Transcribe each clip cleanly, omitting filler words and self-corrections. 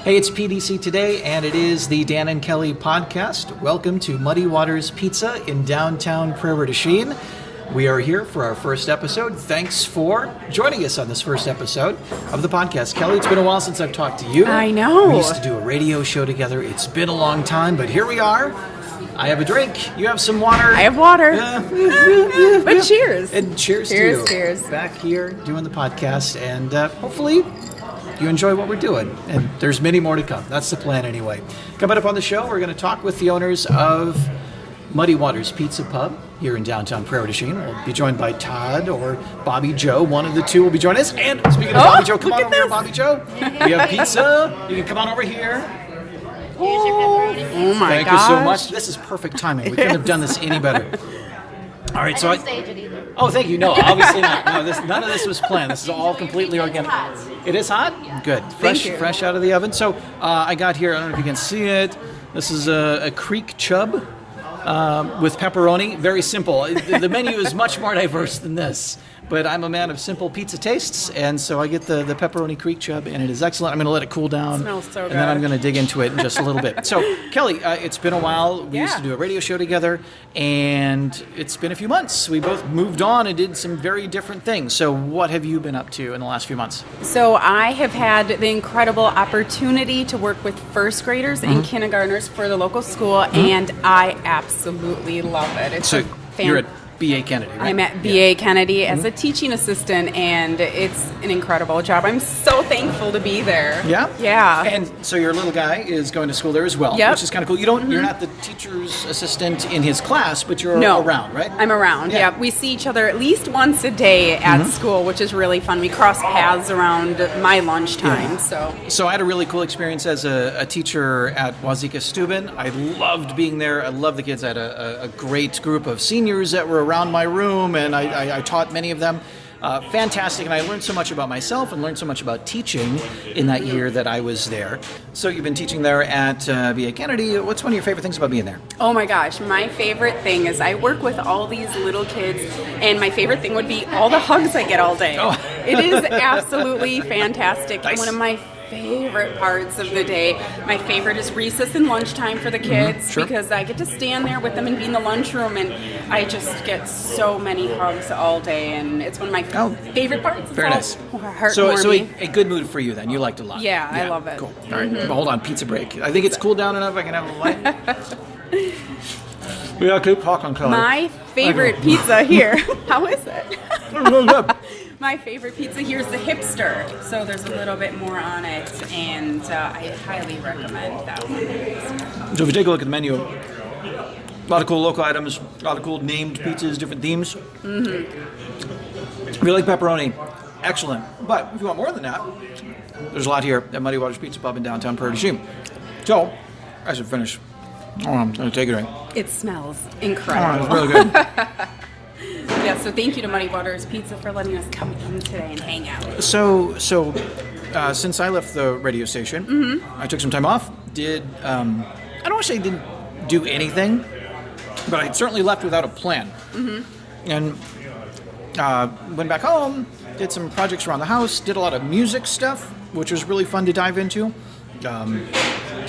Hey, it's PDC today, and it is the Dan and Kelly podcast. Welcome to Muddy Waters Pizza in downtown Prairie du Chien. We are here for our first episode. Thanks for joining us on this first episode of the podcast. Kelly, it's been a while since I've talked to you. I know. We used to do a radio show together. It's been a long time, but here we are. I have a drink. You have some water. I have water. But cheers. And cheers to you. Cheers. Back here doing the podcast, and hopefully you enjoy what we're doing. And there's many more to come. That's the plan anyway. Coming up on the show, we're going to talk with the owners of Muddy Waters Pizza Pub here in downtown Prairie du Chien. We'll be joined by Todd or Bobby Joe. One of the two will be joining us. And speaking of Bobby Joe, come on over here, Bobby Joe. We have pizza. You can come on over here. Oh my Thank you so much. This is perfect timing. We couldn't have done this any better. All right, so stage it either. Oh, thank you. No, obviously not. No, none of this was planned. This is all completely organic. It is hot? Yeah. Good. Fresh out of the oven. So I got here, I don't know if you can see it. This is a Creek Chub with pepperoni. Very simple. The menu is much more diverse than this. But I'm a man of simple pizza tastes, and so I get the pepperoni Creek Chub, and it is excellent. I'm going to let it cool down. It smells so good. And then I'm going to dig into it in just a little bit. So, Kelly, it's been a while. We used to do a radio show together, and it's been a few months. We both moved on and did some very different things. So what have you been up to in the last few months? So I have had the incredible opportunity to work with first graders and kindergartners for the local school, and I absolutely love it. It's You're at B.A. Kennedy, right? I'm at B.A. Kennedy as a teaching assistant, and it's an incredible job. I'm so thankful to be there. Yeah? Yeah. And so your little guy is going to school there as well, which is kind of cool. You're not the teacher's assistant in his class, but you're around, right? I'm around, yeah. We see each other at least once a day at school, which is really fun. We cross paths around my lunchtime, So I had a really cool experience as a teacher at Wazika Steuben. I loved being there. I loved the kids. I had a great group of seniors that were around my room, and I taught many of them. Fantastic, and I learned so much about myself and learned so much about teaching in that year that I was there. So you've been teaching there at B.A. Kennedy. What's one of your favorite things about being there? Oh my gosh, my favorite thing is I work with all these little kids, and my favorite thing would be all the hugs I get all day. Oh. It is absolutely fantastic. Nice. One of my favorite parts of the day. My favorite is recess and lunchtime for the kids because I get to stand there with them and be in the lunchroom, and I just get so many hugs all day, and it's one of my favorite parts. Very nice. So a good mood for you then. You liked it a lot. Yeah, I love it. Cool. All right, well, hold on. Pizza break. I think it's cooled down enough. I can have a light. We gotta keep talking, Kelly. My favorite pizza here. How is it? My favorite pizza here is the hipster. So there's a little bit more on it, and I highly recommend that one. So if you take a look at the menu, a lot of cool local items, a lot of cool named pizzas, different themes. If you like pepperoni, excellent. But if you want more than that, there's a lot here at Muddy Waters Pizza Pub in downtown Prairie du Chien. So, I should finish. I'm going to take a drink. It smells incredible. It's really good. Yeah, so thank you to Muddy Waters Pizza for letting us come in today and hang out. So since I left the radio station, I took some time off. I don't want to say I didn't do anything, but I certainly left without a plan. And went back home, did some projects around the house, did a lot of music stuff, which was really fun to dive into.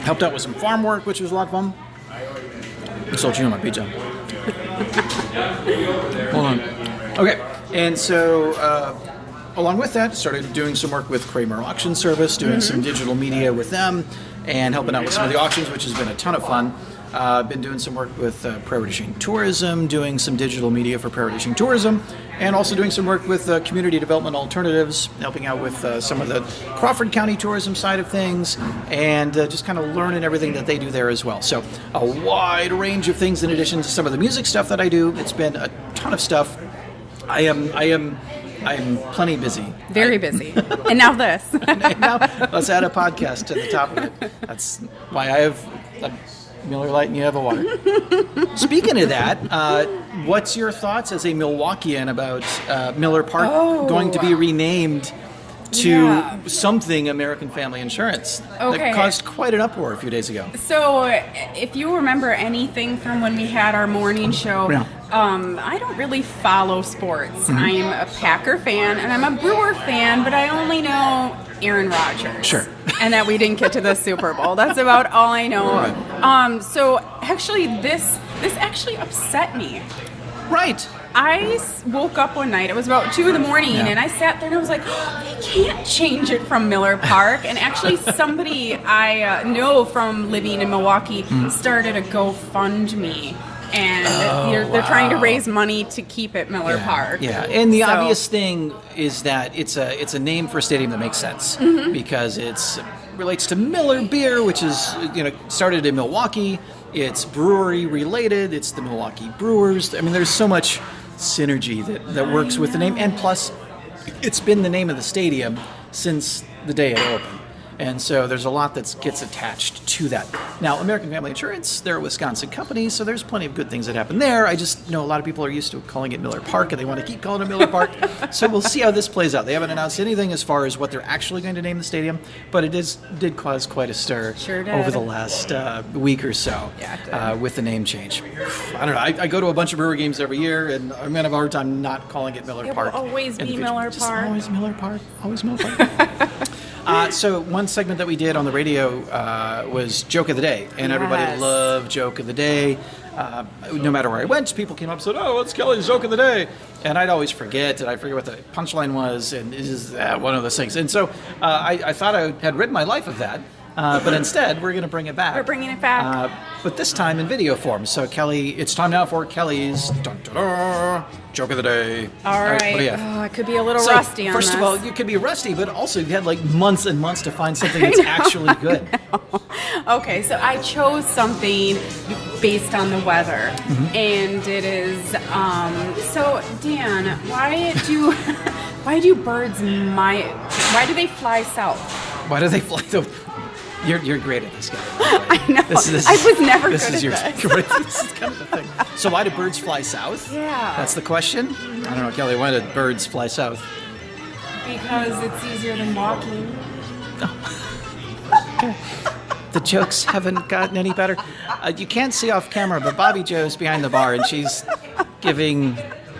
Helped out with some farm work, which was a lot of fun. I sold you on my pizza. Hold on. Okay, and so along with that, started doing some work with Kramer Auction Service, doing some digital media with them, and helping out with some of the auctions, which has been a ton of fun. Been doing some work with Prairie du Chien Tourism, doing some digital media for Prairie du Chien Tourism, and also doing some work with Community Development Alternatives, helping out with some of the Crawford County tourism side of things, and just kind of learning everything that they do there as well. So a wide range of things in addition to some of the music stuff that I do. It's been a ton of stuff. I am plenty busy. Very busy. And now this. Now, let's add a podcast to the top of it. That's why I have a Miller Lite and you have a water. Speaking of that, what's your thoughts as a Milwaukeean about Miller Park going to be renamed to something American Family Insurance? That caused quite an uproar a few days ago. So if you remember anything from when we had our morning show, I don't really follow sports. I'm a Packer fan and I'm a Brewer fan, but I only know Aaron Rodgers. Sure. and that we didn't get to the Super Bowl. That's about all I know. Right. So actually, this actually upset me. Right. I woke up one night, it was about 2 in the morning, Yeah. and I sat there and I was like, oh, they can't change it from Miller Park. And actually somebody I know from living in Milwaukee started a GoFundMe. And they're trying to raise money to keep it Miller Park. Yeah, and the obvious thing is that it's a name for a stadium that makes sense because it relates to Miller beer, which is started in Milwaukee. It's brewery related. It's the Milwaukee Brewers. I mean, there's so much synergy that works with the name, and plus, it's been the name of the stadium since the day it opened. And so there's a lot that gets attached to that. Now, American Family Insurance, they're a Wisconsin company, so there's plenty of good things that happen there. I just know a lot of people are used to calling it Miller Park, and they want to keep calling it Miller Park. So we'll see how this plays out. They haven't announced anything as far as what they're actually going to name the stadium, but it did cause quite a stir over the last week or so with the name change. I don't know. I go to a bunch of brewery games every year, and I'm going to have a hard time not calling it Miller Park. It will always be Miller Park. Always Miller Park. Always Miller Park. So one segment that we did on the radio was Joke of the Day, and everybody loved Joke of the Day. No matter where I went, people came up and said, "Oh, what's Kelly's Joke of the Day?" And I'd always forget, and I forget what the punchline was, and it is one of those things. And so I thought I had rid my life of that, but instead we're going to bring it back. We're bringing it back. But this time in video form. So Kelly, it's time now for Kelly's Joke of the Day. All right. What do you have? Oh, I could be a little rusty on First this. of all, you could be rusty, but also you've had like months and months to find something that's actually good. Okay, so I chose something based on the weather, and it is. So Dan, why do birds why do they fly south? Why do they fly? You're great at this, guy. I know. I was never good at this. This is kind of the thing. So why do birds fly south? Yeah. That's the question? I don't know, Kelly. Why do birds fly south? Because it's easier than walking. Okay. The jokes haven't gotten any better. You can't see off camera, but Bobby Joe's behind the bar, and she's giving,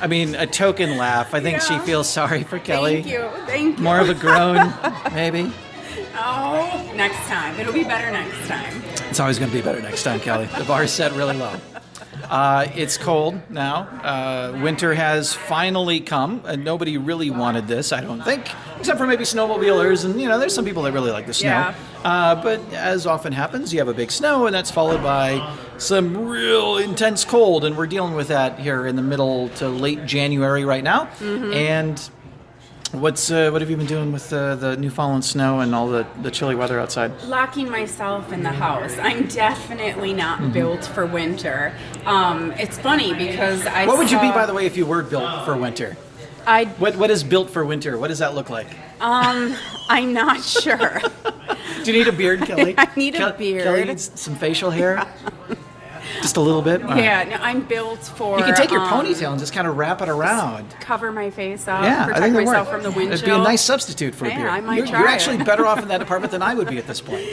a token laugh. I think she feels sorry for Kelly. Thank you. More of a groan, maybe. Oh, next time. It'll be better next time. It's always going to be better next time, Kelly. The bar is set really low. It's cold now. Winter has finally come, and nobody really wanted this, I don't think, except for maybe snowmobilers, and there's some people that really like the snow. Yeah. But as often happens, you have a big snow, and that's followed by some real intense cold, and we're dealing with that here in the middle to late January right now. And what have you been doing with the new fallen snow and all the chilly weather outside? Locking myself in the house. I'm definitely not built for winter. It's funny because What would you be, by the way, if you were built for winter? What is built for winter? What does that look like? I'm not sure. Do you need a beard, Kelly? I need a beard. Kelly needs some facial hair? Just a little bit? Yeah, no, I'm built for... You can take your ponytail and just kind of wrap it around. Cover my face up, Yeah, I protect think that myself work. from the wind It'd be a nice substitute for a beard. I might try You're it. actually better off in that department than I would be at this point.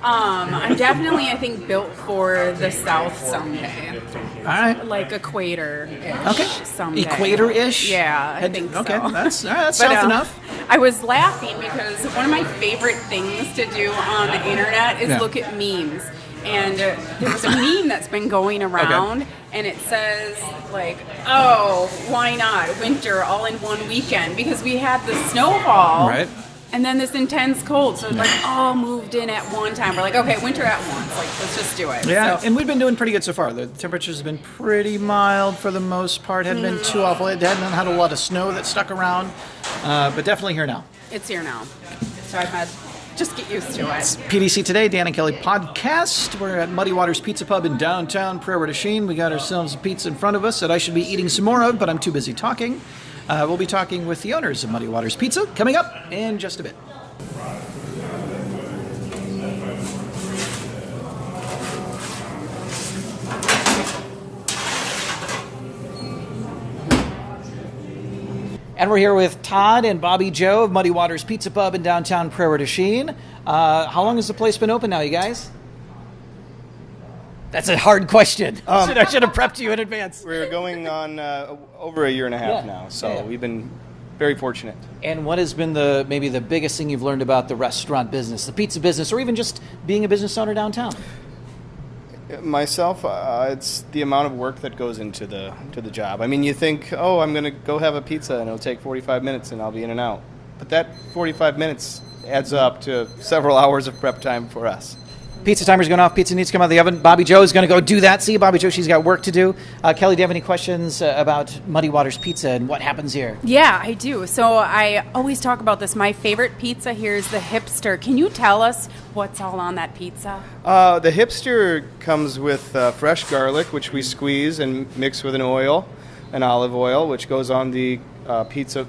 I'm definitely, I think, built for the South someday. All right. Like equator-ish Okay. someday. Equator-ish? Yeah, I think so. Okay, that's But, south enough. I was laughing because one of my favorite things to do on the internet is look at memes. And there's a meme that's been going around, and it says, like, oh, why not? Winter all in one weekend. Because we had the snowfall, Right. and then this intense cold. So it's like all moved in at one time. We're like, okay, winter at once. Like, let's just do it. Yeah, So, and we've been doing pretty good so far. The temperatures have been pretty mild for the most part. Hadn't been too awful. It hadn't had a lot of snow that stuck around, but definitely here now. it's here now. So I've had... Just get used to it. PDC Today, Dan and Kelly podcast. We're at Muddy Waters Pizza Pub in downtown Prairie du Chien. We got ourselves a pizza in front of us that I should be eating some more of, but I'm too busy talking. We'll be talking with the owners of Muddy Waters Pizza coming up in just a bit. And we're here with Todd and Bobby Joe of Muddy Waters Pizza Pub in downtown Prairie du Chien. How long has the place been open now, you guys? That's a hard question. I should have prepped you in advance. We're going on over a year and a half now, so we've been very fortunate. And what has been maybe the biggest thing you've learned about the restaurant business, the pizza business, or even just being a business owner downtown? Myself, it's the amount of work that goes into the job. I mean, you think, oh, I'm going to go have a pizza and it'll take 45 minutes and I'll be in and out. But that 45 minutes adds up to several hours of prep time for us. Pizza timer's going off. Pizza needs to come out of the oven. Bobby Joe is going to go do that. See, Bobby Joe, she's got work to do. Kelly, do you have any questions about Muddy Waters Pizza and what happens here? Yeah, I do. So I always talk about this. My favorite pizza here is the Hipster. Can you tell us what's all on that pizza? The Hipster comes with fresh garlic, which we squeeze and mix with an olive oil, which goes on the pizza,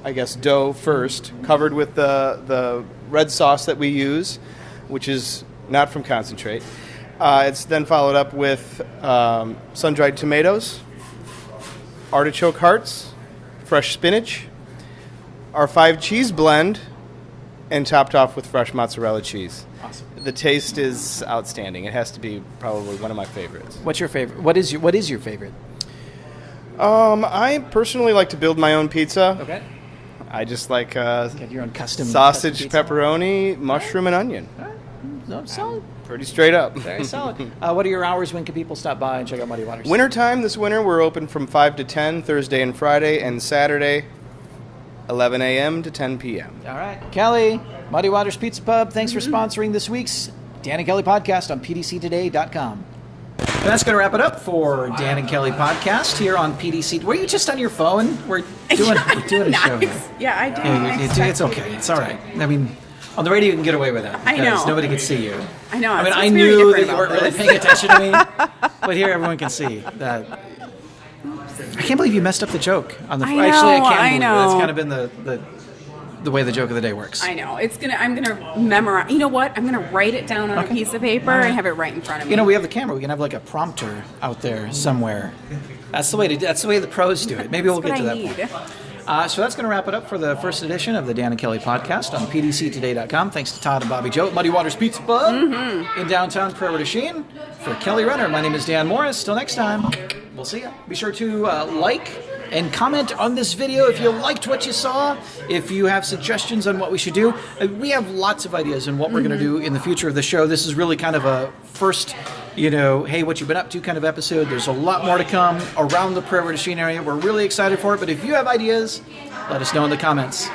I guess, dough first, covered with the red sauce that we use, which is not from concentrate. It's then followed up with sun-dried tomatoes, artichoke hearts, fresh spinach, our 5-cheese blend, and topped off with fresh mozzarella cheese. Awesome. The taste is outstanding. It has to be probably one of my favorites. What's your favorite? What is your favorite? I personally like to build my own pizza. Okay. I just like Get your own custom sausage, custom pizza. pepperoni, mushroom, and onion. All right. No, solid. Pretty straight up. Very solid. What are your hours? When can people stop by and check out Muddy Waters? Wintertime this winter, we're open from 5 to 10, Thursday and Friday, and Saturday, 11 a.m. to 10 p.m. All right. Kelly, Muddy Waters Pizza Pub, thanks for sponsoring this week's Dan and Kelly podcast on pdctoday.com. And that's going to wrap it up for Dan and Kelly podcast here on PDC. Were you just on your phone? We're doing a show. Nice. Yeah, I do. It's okay. It's all right. I mean, on the radio you can get away with that. I know. Nobody can see you. I know. I mean, That's I what's very knew that different you weren't about really this. paying attention to me, but here everyone can see that. I can't believe you messed up the joke on the. I know, Actually, I can't I believe it. know. That's kind of been the way the joke of the day works. I know. I'm gonna memorize. You know what? I'm gonna write it down on a piece of paper and have it right in front of me. You know, we have the camera. We can have like a prompter out there somewhere. That's the way the pros do it. Maybe we'll get to that point. So that's going to wrap it up for the first edition of the Dan and Kelly podcast on pdctoday.com. Thanks to Todd and Bobby Joe at Muddy Waters Pizza Pub in downtown Prairie du Chien. For Kelly Renner, my name is Dan Moris. Till next time, we'll see you. Be sure to like and comment on this video if you liked what you saw. If you have suggestions on what we should do, we have lots of ideas on what we're going to do in the future of the show. This is really kind of a first, hey, what you been up to kind of episode. There's a lot more to come around the Prairie du Chien area. We're really excited for it, but if you have ideas, let us know in the comments.